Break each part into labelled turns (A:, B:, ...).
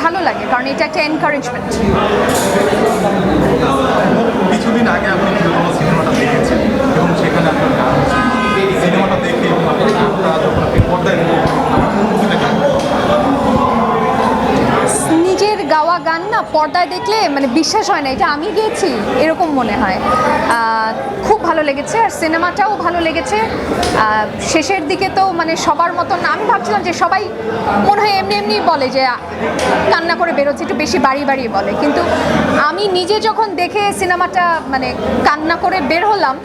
A: ভালো লাগে, কারণ এটা একটা এনকারেজমেন্ট।
B: কিছুদিন আগে আপনি সিনেমাটা দেখেছেন এবং সেখানে আপনার গান সিনেমাটা দেখে এবং আপনার গানটা যখন আপনি পর্দায়
A: নিজের গাওয়া গান না পর্দায় দেখলে মানে বিশ্বাস হয় না এটা আমি গেয়েছি এরকম মনে হয়। খুব ভালো লেগেছে, আর সিনেমাটাও ভালো লেগেছে। শেষের দিকে তো মানে সবার মতন আমি ভাবছিলাম যে সবাই মনে হয় এমনি এমনি বলে যে কান্না করে বেরোচ্ছে, একটু বেশি বাড়িয়ে বাড়িয়ে বলে, কিন্তু আমি নিজে যখন দেখে সিনেমাটা মানে কান্না করে বের হলাম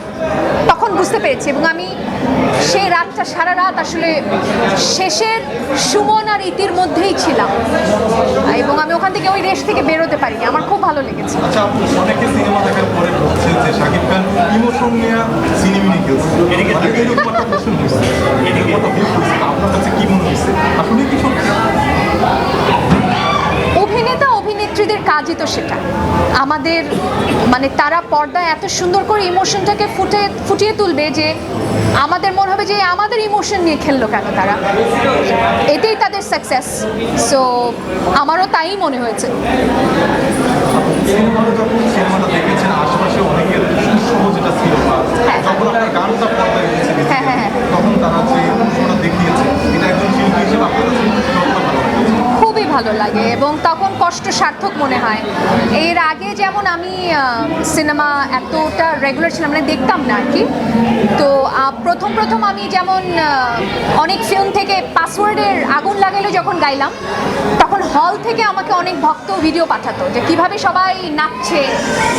A: তখন বুঝতে পেরেছি। এবং আমি সেই রাতটা সারা রাত আসলে শেষের সুমন আর ইতির মধ্যেই ছিলাম, এবং আমি ওখান থেকে ওই রেশ থেকে বেরোতে পারিনি। আমার খুব ভালো লেগেছে।
B: আচ্ছা, অনেকে সিনেমা দেখার পরে বলছেন যে শাকিব খান ইমোশন নিয়ে সিনেমা খেলছে, এরকম একটা কোশ্চেন হয়েছে, এরকম একটা ভিউ হয়েছে, আপনার কাছে কি মনে হয়েছে আসলে কি সত্যি?
A: অভিনেতা অভিনেত্রীদের কাজই তো সেটা, আমাদের মানে তারা পর্দায় এত সুন্দর করে ইমোশনটাকে ফুটিয়ে তুলবে যে আমাদের মনে হবে যে আমাদের ইমোশন নিয়ে খেললো কেন তারা, এতেই তাদের সাকসেস। সো আমারও তাই মনে হয়েছে।
B: সিনেমাটা দেখেছেন আশেপাশে অনেকের উৎসাহ যেটা ছিল, যখন আপনার গানটা পর্দায় এসেছে তখন তারা যে ইমোশনটা দেখিয়েছে, এটা একজন শিল্পী হিসেবে আপনার কাছে
A: খুবই ভালো লাগে এবং তখন কষ্ট সার্থক মনে হয়। এর আগে যেমন আমি সিনেমা এতটা রেগুলার ছিলাম মানে দেখতাম না আর কি, তো প্রথম আমি যেমন অনেক ফিল্ম থেকে পাসওয়ার্ডের আগুন লাগালে যখন গাইলাম তখন হল থেকে আমাকে অনেক ভক্ত ভিডিও পাঠাতো যে কিভাবে সবাই নাচছে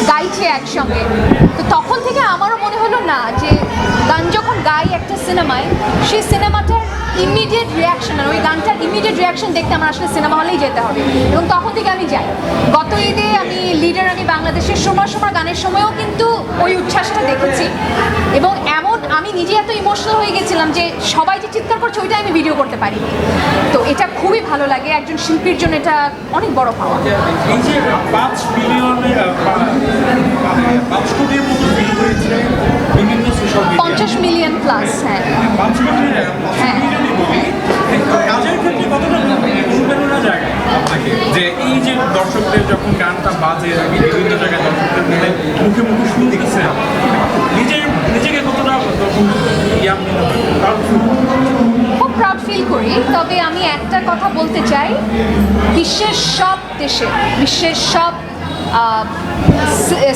A: গাইছে একসঙ্গে। তো তখন থেকে আমারও মনে হলো না যে গান যখন গাই একটা সিনেমায়, সেই সিনেমাটার ইমিডিয়েট রিয়াকশন আর ওই গানটার ইমিডিয়েট রিয়াকশন দেখতে আমার আসলে সিনেমা হলেই যেতে হবে, এবং তখন থেকে আমি যাই। গত ঈদে আমি লিডার আমি বাংলাদেশের সময় গানের সময়ও কিন্তু ওই উচ্ছ্বাসটা দেখেছি, এবং এমন আমি নিজে এত ইমোশনাল হয়ে গেছিলাম যে সবাই যে চিৎকার করছে ওইটা আমি ভিডিও করতে পারিনি। তো এটা খুবই ভালো লাগে, একজন শিল্পীর জন্য এটা অনেক বড় পাওয়া।
C: এই যে 5 মিলিয়নের 5 কোটির মতো ভিউ হয়েছে বিভিন্ন সোশ্যাল মিডিয়া,
A: 50 মিলিয়ন প্লাস। হ্যাঁ
C: 5 মিলিয়ন কাজের ক্ষেত্রে কতটা অনুপ্রেরণা জায়গা আপনাকে, যে এই যে দর্শকদের যখন গানটা বাজে বিভিন্ন জায়গায় দর্শকদের মনে মুখে মুখে শুনতেছে, নিজেকে কতটা
A: খুব প্রাউড ফিল করি। তবে আমি একটা কথা বলতে চাই, বিশ্বের সব দেশে, বিশ্বের সব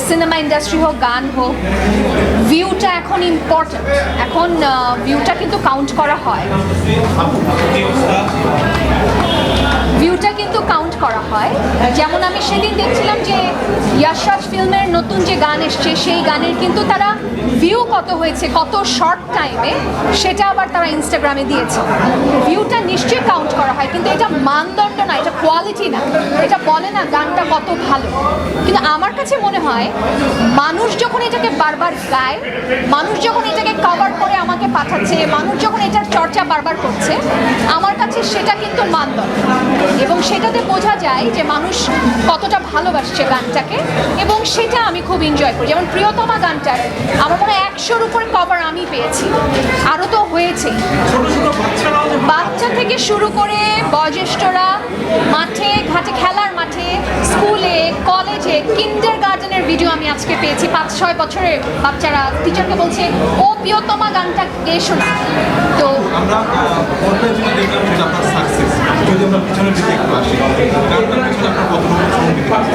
A: সিনেমা ইন্ডাস্ট্রি হোক, গান হোক, ভিউটা এখন ইম্পর্টেন্ট। এখন ভিউটা কিন্তু কাউন্ট করা হয়, ভিউটা কিন্তু কাউন্ট করা হয়। যেমন আমি সেদিন দেখছিলাম যে ইয়াশরাজ ফিল্মের নতুন যে গান এসছে সেই গানের কিন্তু তারা ভিউ কত হয়েছে কত শর্ট টাইমে সেটা আবার তারা ইনস্টাগ্রামে দিয়েছে। ভিউটা নিশ্চয়ই কাউন্ট করা হয়, কিন্তু এটা মানদণ্ড না, এটা কোয়ালিটি না, এটা বলে না গানটা কত ভালো। কিন্তু আমার কাছে মনে হয় মানুষ যখন এটাকে বারবার গায়, মানুষ যখন এটাকে কভার করে আমাকে পাঠাচ্ছে, মানুষ যখন এটার চর্চা বারবার করছে, আমার কাছে সেটা কিন্তু মানদণ্ড, এবং সেটাতে বোঝা যায় যে মানুষ কতটা ভালোবাসছে গানটাকে, এবং সেটা আমি খুব এনজয় করি। যেমন প্রিয়তমা গানটার আমার মনে হয় 100-র উপরে কভার আমি পেয়েছি, আরও তো হয়েছে। বাচ্চা থেকে শুরু করে বয়োজ্যেষ্ঠরা, মাঠে ঘাটে, খেলার মাঠে, স্কুলে, কলেজে, কিন্ডার গার্ডেনের ভিডিও আমি আজকে পেয়েছি। 5-6 বছরের বাচ্চারা টিচারকে বলছে ও প্রিয়তমা গানটা গেয়ে শোনা। তো
B: আমরা দেখলাম যে আপনার সাকসেস, যদি আমরা পিছনের দিকে একটু আসি, গানটার পিছনে আপনার কতটুকু শ্রম দিতে হবে?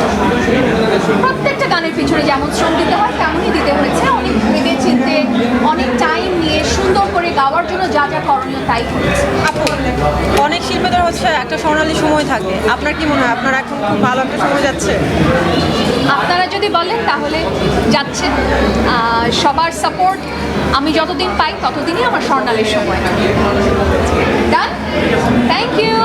A: প্রত্যেকটা গানের পিছনে যেমন শ্রম দিতে হয় তেমনই দিতে হয়েছে, অনেক ভেবে চিনতে, অনেক টাইম নিয়ে সুন্দর করে গাওয়ার জন্য যা যা করণীয় তাই করেছে।
D: অনেক শিল্পীদের হচ্ছে একটা স্বর্ণালী সময় থাকে, আপনার কি মনে হয় আপনার এখন খুব ভালো একটা সময় যাচ্ছে?
A: আপনারা যদি বলেন তাহলে যাচ্ছে। সবার সাপোর্ট আমি যতদিন পাই ততদিনই আমার স্বর্ণালীর সময়। ডান, থ্যাংক ইউ।